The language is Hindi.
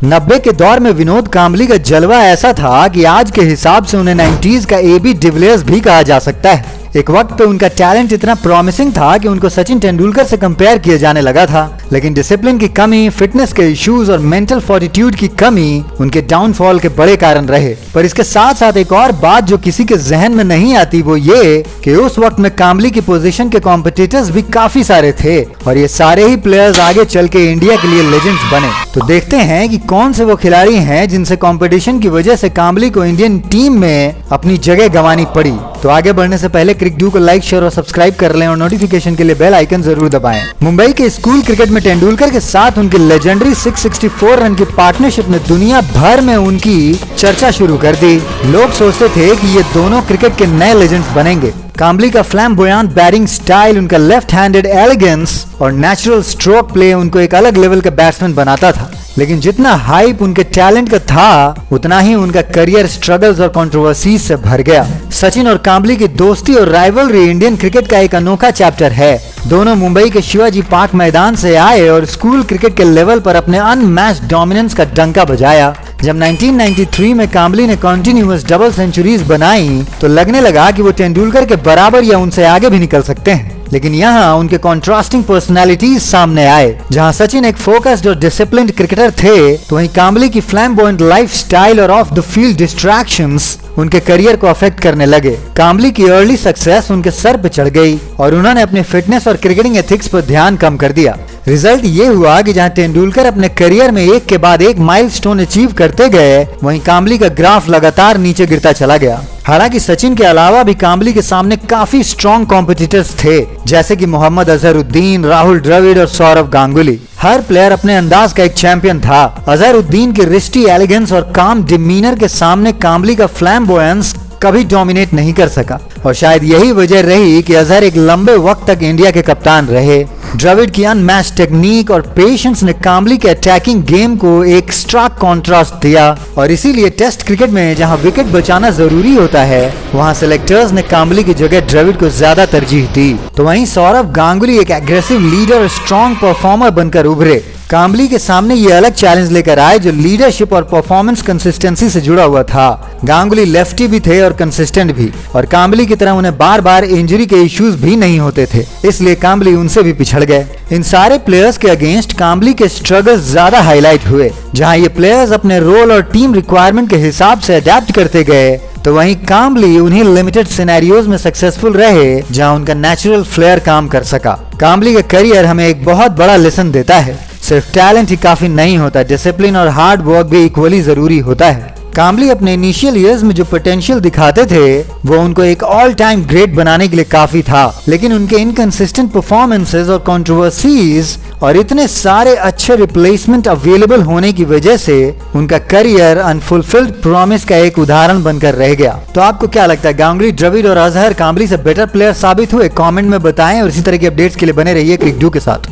90 के दौर में विनोद कांबली का जलवा ऐसा था कि आज के हिसाब से उन्हें 90s का AB डिविलियर्स भी कहा जा सकता है। एक वक्त पे उनका टैलेंट इतना प्रॉमिसिंग था कि उनको सचिन तेंदुलकर से कंपेयर किया जाने लगा था, लेकिन डिसिप्लिन की कमी, फिटनेस के इश्यूज और मेंटल फोर्टिट्यूड की कमी उनके डाउनफॉल के बड़े कारण रहे। पर इसके साथ साथ एक और बात जो किसी के जहन में नहीं आती वो ये कि उस वक्त में कांबली की पोजीशन के कॉम्पिटिटर्स भी काफी सारे थे और ये सारे ही प्लेयर्स आगे चल के इंडिया के लिए लेजेंड्स बने। तो देखते हैं कि कौन से वो खिलाड़ी हैं जिनसे कंपटीशन की वजह से कांबली को इंडियन टीम में अपनी जगह गंवानी पड़ी। तो आगे बढ़ने से पहले क्रिकड्यू को लाइक, शेयर और सब्सक्राइब कर लें और नोटिफिकेशन के लिए बेल आइकन जरूर दबाएं। मुंबई के स्कूल क्रिकेट में तेंदुलकर के साथ उनकी लेजेंडरी 664 रन की पार्टनरशिप ने दुनिया भर में उनकी चर्चा शुरू कर दी। लोग सोचते थे कि ये दोनों क्रिकेट के नए लेजेंड्स बनेंगे। कांबली का फ्लैम्बोयांट बैटिंग स्टाइल, उनका लेफ्ट हैंडेड एलिगेंस और नेचुरल स्ट्रोक प्ले उनको एक अलग लेवल का बैट्समैन बनाता था। लेकिन जितना हाइप उनके टैलेंट का था उतना ही उनका करियर स्ट्रगल्स और कंट्रोवर्सीज से भर गया। सचिन और कांबली की दोस्ती और राइवलरी इंडियन क्रिकेट का एक अनोखा चैप्टर है। दोनों मुंबई के शिवाजी पार्क मैदान से आए और स्कूल क्रिकेट के लेवल पर अपने अनमैच्ड डोमिनेंस का डंका बजाया। जब 1993 में कांबली ने कंटिन्यूअस डबल सेंचुरीज बनाई तो लगने लगा कि वो तेंदुलकर के बराबर या उनसे आगे भी निकल सकते हैं। लेकिन यहाँ उनके कॉन्ट्रास्टिंग पर्सनालिटीज सामने आए। जहाँ सचिन एक फोकस्ड और डिसिप्लिन्ड क्रिकेटर थे तो वहीं कांबली की फ्लैम्बोयंट लाइफस्टाइल और ऑफ द फील्ड डिस्ट्रैक्शंस उनके करियर को अफेक्ट करने लगे। कांबली की अर्ली सक्सेस उनके सर पे चढ़ गई और उन्होंने अपने फिटनेस और क्रिकेटिंग एथिक्स पर ध्यान कम कर दिया। रिजल्ट ये हुआ कि जहां तेंदुलकर अपने करियर में एक के बाद एक माइलस्टोन अचीव करते गए, वहीं कांबली का ग्राफ लगातार नीचे गिरता चला गया। हालांकि सचिन के अलावा भी कांबली के सामने काफी स्ट्रॉन्ग कॉम्पिटिटर्स थे, जैसे कि मोहम्मद अजहरुद्दीन, राहुल द्रविड़ और सौरव गांगुली। हर प्लेयर अपने अंदाज का एक चैंपियन था। अजहरुद्दीन की रिस्टी एलिगेंस और काम डिमीनर के सामने कांबली का फ्लैम्बोयंस कभी डोमिनेट नहीं कर सका और शायद यही वजह रही कि अजहर एक लंबे वक्त तक इंडिया के कप्तान रहे। द्रविड़ की अनमैच्ड टेक्निक और पेशेंस ने कांबली के अटैकिंग गेम को एक स्ट्राक कॉन्ट्रास्ट दिया और इसीलिए टेस्ट क्रिकेट में जहां विकेट बचाना जरूरी होता है वहां सिलेक्टर्स ने कांबली की जगह द्रविड़ को ज्यादा तरजीह दी। तो वहीं सौरव गांगुली एक एग्रेसिव लीडर और स्ट्रॉन्ग परफॉर्मर बनकर उभरे। कांबली के सामने ये अलग चैलेंज लेकर आए जो लीडरशिप और परफॉर्मेंस कंसिस्टेंसी से जुड़ा हुआ था। गांगुली लेफ्टी भी थे और कंसिस्टेंट भी, और कांबली की तरह उन्हें बार बार इंजरी के इश्यूज भी नहीं होते थे, इसलिए कांबली उनसे भी पिछड़ गए। इन सारे प्लेयर्स के अगेंस्ट कांबली के स्ट्रगल्स ज्यादा हाईलाइट हुए। जहां ये प्लेयर्स अपने रोल और टीम रिक्वायरमेंट के हिसाब से अडेप्ट करते गए तो वहीं कांबली उन्हीं लिमिटेड सिनेरियोज में सक्सेसफुल रहे जहां उनका नेचुरल फ्लेयर काम कर सका। कांबली का करियर हमें एक बहुत बड़ा लेसन देता है। सिर्फ टैलेंट ही काफी नहीं होता, डिसिप्लिन और हार्ड वर्क भी इक्वली जरूरी होता है। कांबली अपने इनिशियल इयर्स में जो पोटेंशियल दिखाते थे वो उनको एक ऑल टाइम ग्रेट बनाने के लिए काफी था, लेकिन उनके इनकंसिस्टेंट परफॉर्मेंसेस और कंट्रोवर्सीज और इतने सारे अच्छे रिप्लेसमेंट अवेलेबल होने की वजह से उनका करियर अनफुलफिल्ड प्रॉमिस का एक उदाहरण बनकर रह गया। तो आपको क्या लगता है, गांगुली, द्रविड़ और अजहर कांबली से बेटर प्लेयर साबित हुए? कमेंट में बताएं और इसी तरह की अपडेट्स के लिए बने रहिए क्रिकड्यू के साथ।